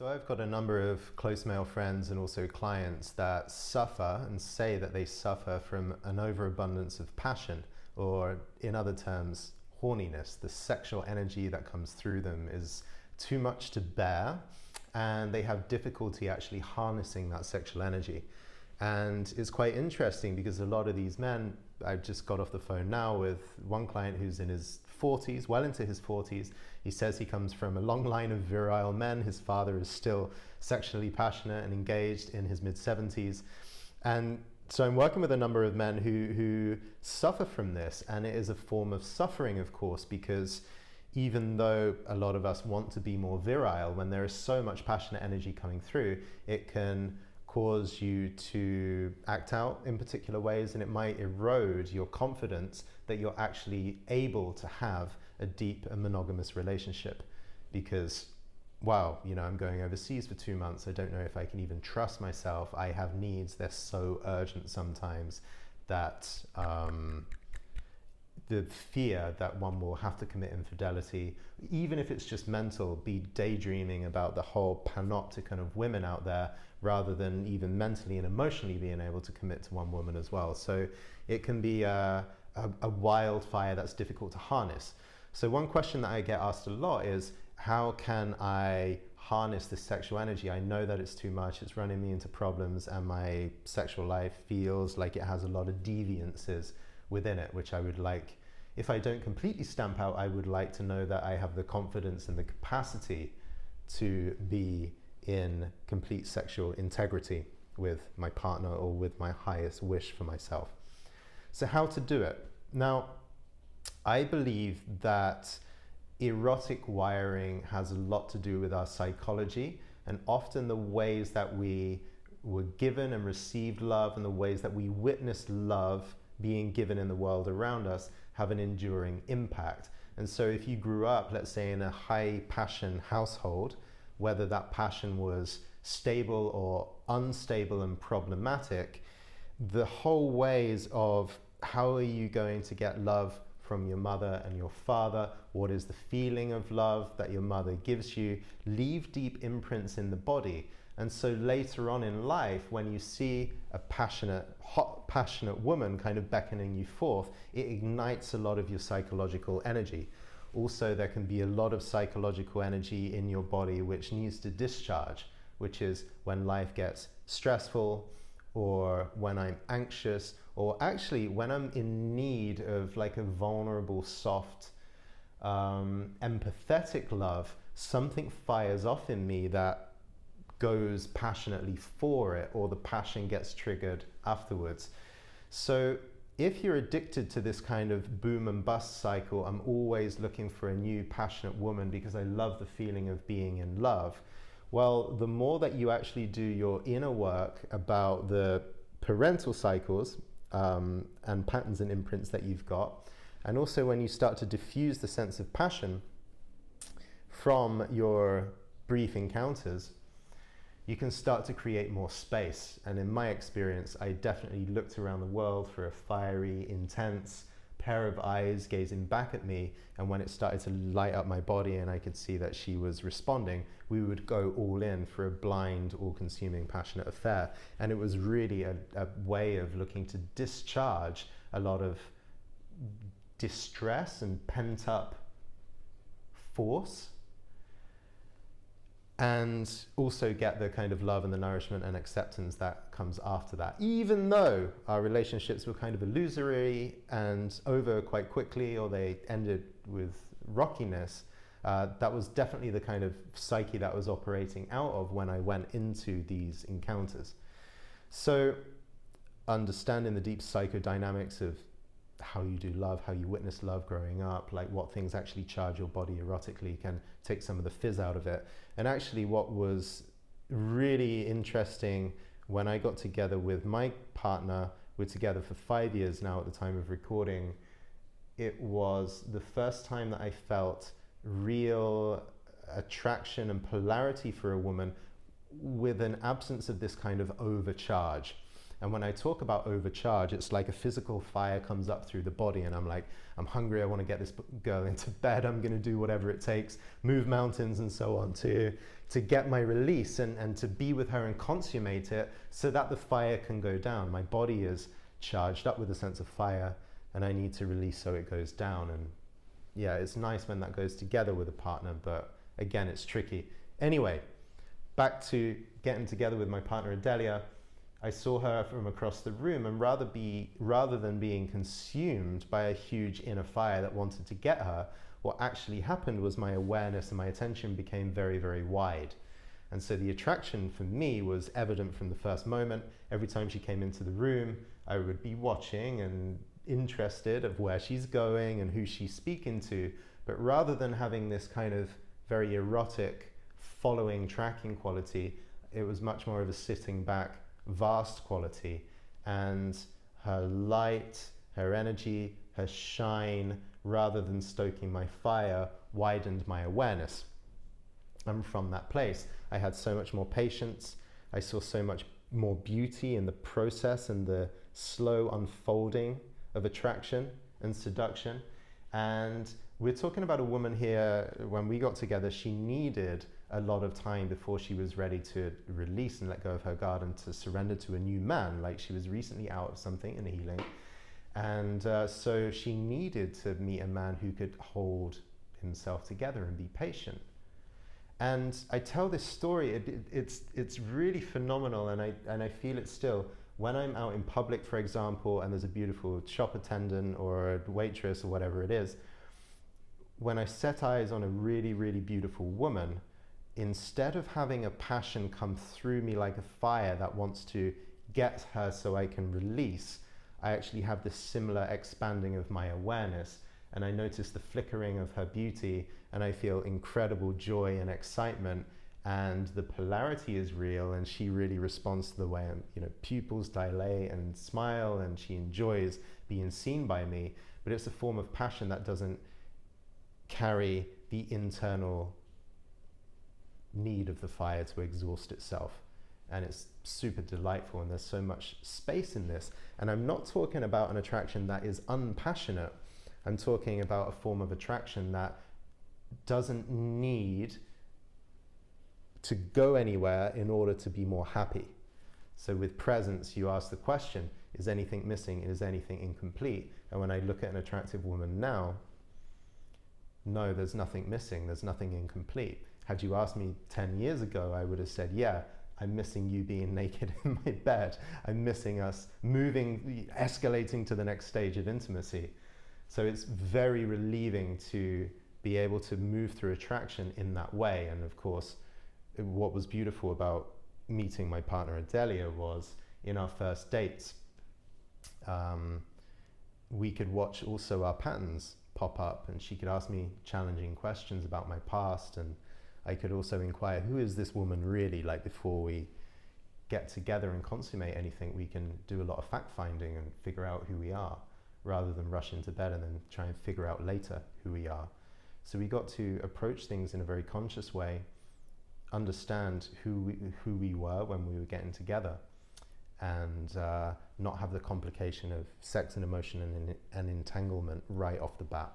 So I've got a number of close male friends and also clients that suffer and say that they suffer from an overabundance of passion, or in other terms, horniness. The sexual energy that comes through them is too much to bear, and they have difficulty actually harnessing that sexual energy. And it's quite interesting because a lot of these men, I've just got off the phone now with one client who's in his 40s, well into his 40s. He says he comes from a long line of virile men. His father is still sexually passionate and engaged in his mid-70s. And so I'm working with a number of men who suffer from this, and it is a form of suffering, of course, because even though a lot of us want to be more virile, when there is so much passionate energy coming through, it can cause you to act out in particular ways, and it might erode your confidence that you're actually able to have a deep and monogamous relationship. Because, wow, I'm going overseas for 2 months. I don't know if I can even trust myself. I have needs. They're so urgent sometimes that the fear that one will have to commit infidelity, even if it's just mental, be daydreaming about the whole panopticon of women out there, rather than even mentally and emotionally being able to commit to one woman as well. So it can be a wildfire that's difficult to harness. So one question that I get asked a lot is, how can I harness this sexual energy? I know that it's too much, it's running me into problems, and my sexual life feels like it has a lot of deviances within it, which I would like, if I don't completely stamp out, I would like to know that I have the confidence and the capacity to be in complete sexual integrity with my partner or with my highest wish for myself. So how to do it? Now, I believe that erotic wiring has a lot to do with our psychology, and often the ways that we were given and received love and the ways that we witnessed love being given in the world around us have an enduring impact. And so if you grew up, let's say, in a high passion household, whether that passion was stable or unstable and problematic, the whole ways of how are you going to get love from your mother and your father, what is the feeling of love that your mother gives you, leave deep imprints in the body. And so later on in life, when you see a hot, passionate woman kind of beckoning you forth, it ignites a lot of your psychological energy. Also, there can be a lot of psychological energy in your body which needs to discharge, which is when life gets stressful, or when I'm anxious, or actually when I'm in need of like a vulnerable, soft, empathetic love. Something fires off in me that goes passionately for it, or the passion gets triggered afterwards. So if you're addicted to this kind of boom and bust cycle, I'm always looking for a new passionate woman because I love the feeling of being in love. Well, the more that you actually do your inner work about the parental cycles and patterns and imprints that you've got, and also when you start to diffuse the sense of passion from your brief encounters, you can start to create more space. And in my experience, I definitely looked around the world for a fiery, intense pair of eyes gazing back at me, and when it started to light up my body and I could see that she was responding, we would go all in for a blind, all-consuming, passionate affair. And it was really a way of looking to discharge a lot of distress and pent-up force, and also get the kind of love and the nourishment and acceptance that comes after that. Even though our relationships were kind of illusory and over quite quickly, or they ended with rockiness, that was definitely the kind of psyche that I was operating out of when I went into these encounters. So understanding the deep psychodynamics of how you do love, how you witness love growing up, like what things actually charge your body erotically, can take some of the fizz out of it. And actually what was really interesting when I got together with my partner, we're together for 5 years now at the time of recording, it was the first time that I felt real attraction and polarity for a woman with an absence of this kind of overcharge. And when I talk about overcharge, it's like a physical fire comes up through the body, and I'm like, I'm hungry, I want to get this girl into bed, I'm going to do whatever it takes, move mountains and so on to get my release and to be with her and consummate it so that the fire can go down. My body is charged up with a sense of fire, and I need to release so it goes down. And yeah, it's nice when that goes together with a partner, but again, it's tricky. Anyway, back to getting together with my partner Adelia. I saw her from across the room, and rather than being consumed by a huge inner fire that wanted to get her, what actually happened was my awareness and my attention became very, very wide. And so the attraction for me was evident from the first moment. Every time she came into the room, I would be watching and interested of where she's going and who she's speaking to. But rather than having this kind of very erotic following, tracking quality, it was much more of a sitting back, vast quality. And her light, her energy, her shine, rather than stoking my fire, widened my awareness. And from that place, I had so much more patience. I saw so much more beauty in the process and the slow unfolding of attraction and seduction. And we're talking about a woman here, when we got together, she needed a lot of time before she was ready to release and let go of her guard and to surrender to a new man. Like, she was recently out of something in healing. And so she needed to meet a man who could hold himself together and be patient. And I tell this story, it's really phenomenal, and I feel it still. When I'm out in public, for example, and there's a beautiful shop attendant or a waitress or whatever it is, when I set eyes on a really, really beautiful woman, instead of having a passion come through me like a fire that wants to get her so I can release, I actually have this similar expanding of my awareness, and I notice the flickering of her beauty, and I feel incredible joy and excitement, and the polarity is real, and she really responds to the way pupils dilate and smile, and she enjoys being seen by me. But it's a form of passion that doesn't carry the internal need of the fire to exhaust itself. And it's super delightful, and there's so much space in this. And I'm not talking about an attraction that is unpassionate. I'm talking about a form of attraction that doesn't need to go anywhere in order to be more happy. So with presence, you ask the question, is anything missing? Is anything incomplete? And when I look at an attractive woman now, no, there's nothing missing, there's nothing incomplete. Had you asked me 10 years ago, I would have said, yeah, I'm missing you being naked in my bed. I'm missing us moving, escalating to the next stage of intimacy. So it's very relieving to be able to move through attraction in that way. And of course, what was beautiful about meeting my partner Adelia was, in our first dates, we could watch also our patterns pop up, and she could ask me challenging questions about my past, and I could also inquire, who is this woman really? Like, before we get together and consummate anything, we can do a lot of fact finding and figure out who we are, rather than rush into bed and then try and figure out later who we are. So we got to approach things in a very conscious way, understand who we were when we were getting together, and not have the complication of sex and emotion and entanglement right off the bat.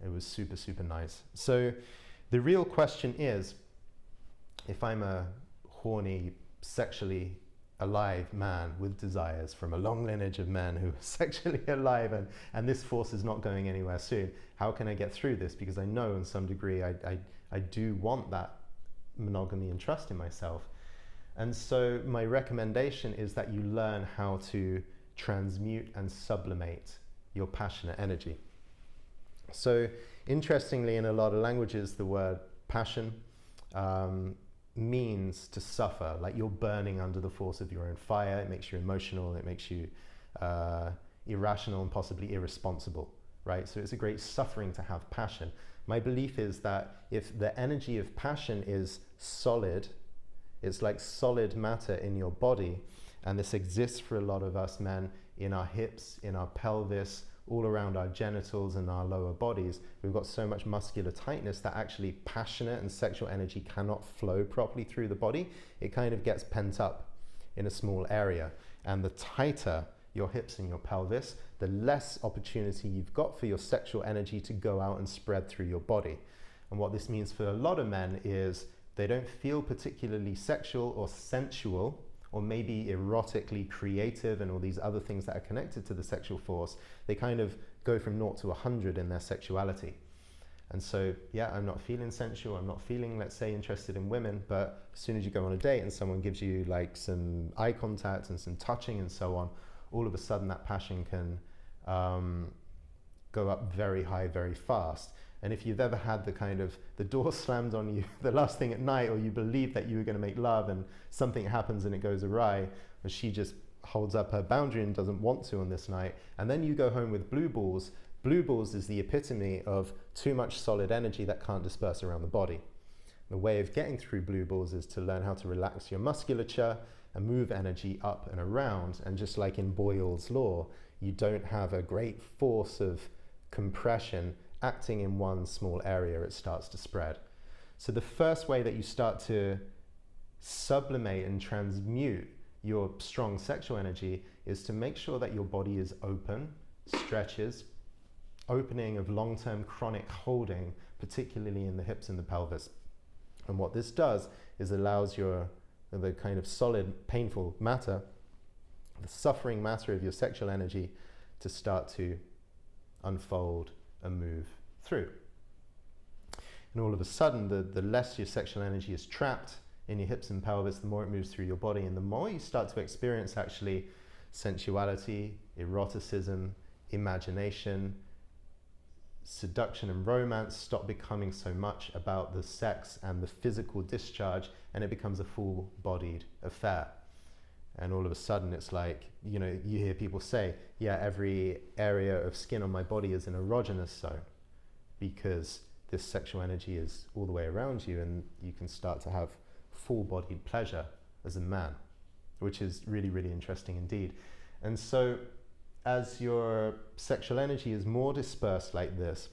It was super, super nice. So the real question is, if I'm a horny, sexually alive man with desires from a long lineage of men who are sexually alive, and this force is not going anywhere soon, how can I get through this? Because I know in some degree I do want that monogamy and trust in myself. And so my recommendation is that you learn how to transmute and sublimate your passionate energy. So interestingly, in a lot of languages, the word passion means to suffer, like you're burning under the force of your own fire. It makes you emotional, it makes you irrational and possibly irresponsible, right? So it's a great suffering to have passion. My belief is that if the energy of passion is solid, it's like solid matter in your body, and this exists for a lot of us men in our hips, in our pelvis, all around our genitals and our lower bodies. We've got so much muscular tightness that actually passionate and sexual energy cannot flow properly through the body. It kind of gets pent up. in a small area. And the tighter your hips and your pelvis, the less opportunity you've got for your sexual energy to go out and spread through your body. And what this means for a lot of men is they don't feel particularly sexual or sensual, or maybe erotically creative and all these other things that are connected to the sexual force. They kind of go from 0 to 100 in their sexuality. And so, yeah, I'm not feeling sensual, I'm not feeling, let's say, interested in women, but as soon as you go on a date and someone gives you like some eye contact and some touching and so on, all of a sudden that passion can go up very high, very fast. And if you've ever had the kind of, the door slammed on you the last thing at night, or you believe that you were going to make love and something happens and it goes awry, or she just holds up her boundary and doesn't want to on this night, and then you go home with blue balls. Blue balls is the epitome of too much solid energy that can't disperse around the body. The way of getting through blue balls is to learn how to relax your musculature and move energy up and around. And just like in Boyle's law, you don't have a great force of compression acting in one small area, it starts to spread. So the first way that you start to sublimate and transmute your strong sexual energy is to make sure that your body is open, stretches, opening of long-term chronic holding, particularly in the hips and the pelvis. And what this does is allows the kind of solid, painful matter, the suffering matter of your sexual energy to start to unfold and move through. And all of a sudden, the less your sexual energy is trapped in your hips and pelvis, the more it moves through your body, and the more you start to experience actually sensuality, eroticism, imagination, seduction and romance stop becoming so much about the sex and the physical discharge, and it becomes a full-bodied affair. And all of a sudden it's like, you know, you hear people say, yeah, every area of skin on my body is an erogenous zone, because this sexual energy is all the way around you, and you can start to have full-bodied pleasure as a man, which is really, really interesting indeed. And so as your sexual energy is more dispersed like this,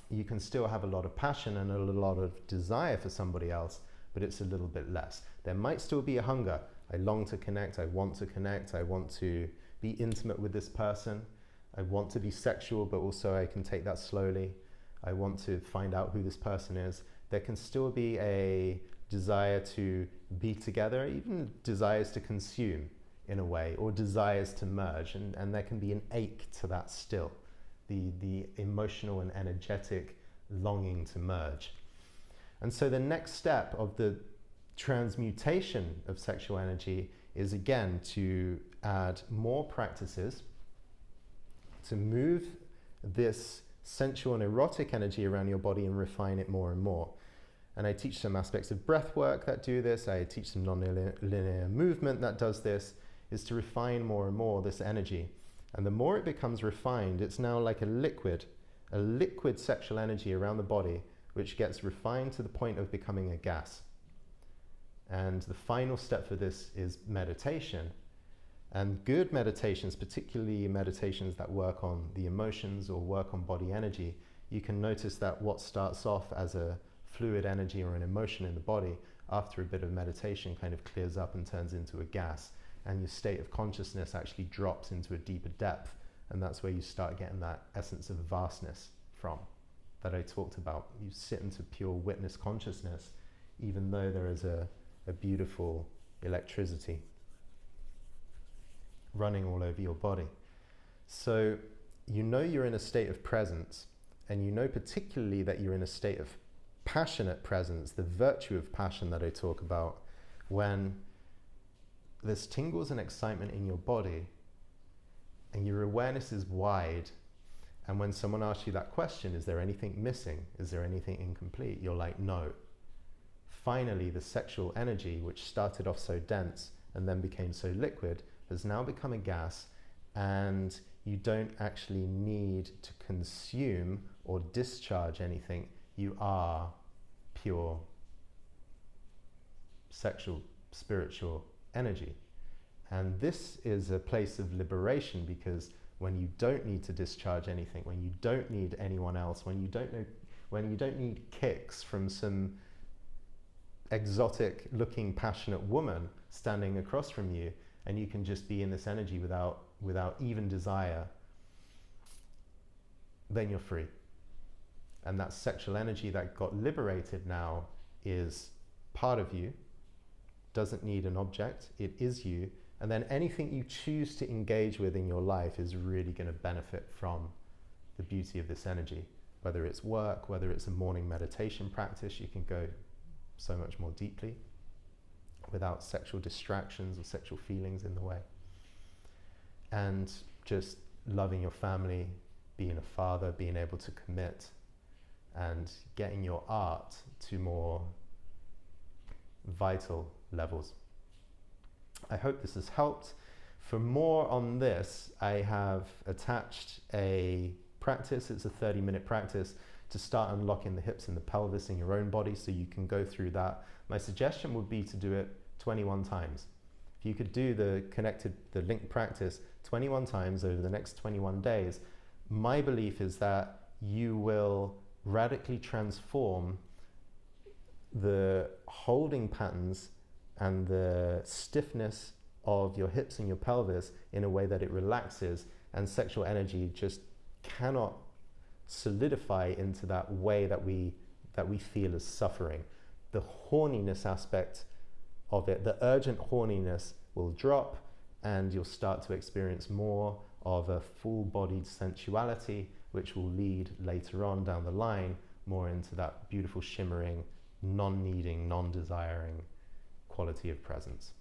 you can still have a lot of passion and a lot of desire for somebody else, but it's a little bit less. There might still be a hunger. I long to connect, I want to be intimate with this person, I want to be sexual, but also I can take that slowly. I want to find out who this person is. There can still be a desire to be together, even desires to consume in a way, or desires to merge, and there can be an ache to that still, the emotional and energetic longing to merge. And so the next step of the transmutation of sexual energy is again to add more practices to move this sensual and erotic energy around your body and refine it more and more. And I teach some aspects of breath work that do this. I teach some non-linear movement that does this, is to refine more and more this energy. And the more it becomes refined, it's now like a liquid sexual energy around the body, which gets refined to the point of becoming a gas. And the final step for this is meditation. And good meditations, particularly meditations that work on the emotions or work on body energy, you can notice that what starts off as a fluid energy or an emotion in the body, after a bit of meditation kind of clears up and turns into a gas, and your state of consciousness actually drops into a deeper depth, and that's where you start getting that essence of vastness from that I talked about. You sit into pure witness consciousness, even though there is a beautiful electricity running all over your body. So you know you're in a state of presence, and you know particularly that you're in a state of passionate presence, the virtue of passion that I talk about, when there's tingles and excitement in your body and your awareness is wide, and when someone asks you that question, is there anything missing? Is there anything incomplete? You're like, no. Finally, the sexual energy, which started off so dense and then became so liquid, has now become a gas, and you don't actually need to consume or discharge anything. You are pure sexual, spiritual energy. And this is a place of liberation, because when you don't need to discharge anything, when you don't need anyone else, when you don't need kicks from some exotic looking passionate woman standing across from you, and you can just be in this energy without even desire, then you're free. And that sexual energy that got liberated now is part of you, doesn't need an object, it is you. And then anything you choose to engage with in your life is really going to benefit from the beauty of this energy. Whether it's work, whether it's a morning meditation practice, you can go so much more deeply without sexual distractions or sexual feelings in the way. And just loving your family, being a father, being able to commit, and getting your art to more vital levels. I hope this has helped. For more on this, I have attached a practice. It's a 30-minute practice to start unlocking the hips and the pelvis in your own body, so you can go through that. My suggestion would be to do it 21 times. If you could do the link practice 21 times over the next 21 days, my belief is that you will radically transform the holding patterns and the stiffness of your hips and your pelvis in a way that it relaxes, and sexual energy just cannot solidify into that way that we feel as suffering. The horniness aspect of it, the urgent horniness, will drop, and you'll start to experience more of a full-bodied sensuality, which will lead later on down the line more into that beautiful shimmering, non-needing, non-desiring quality of presence.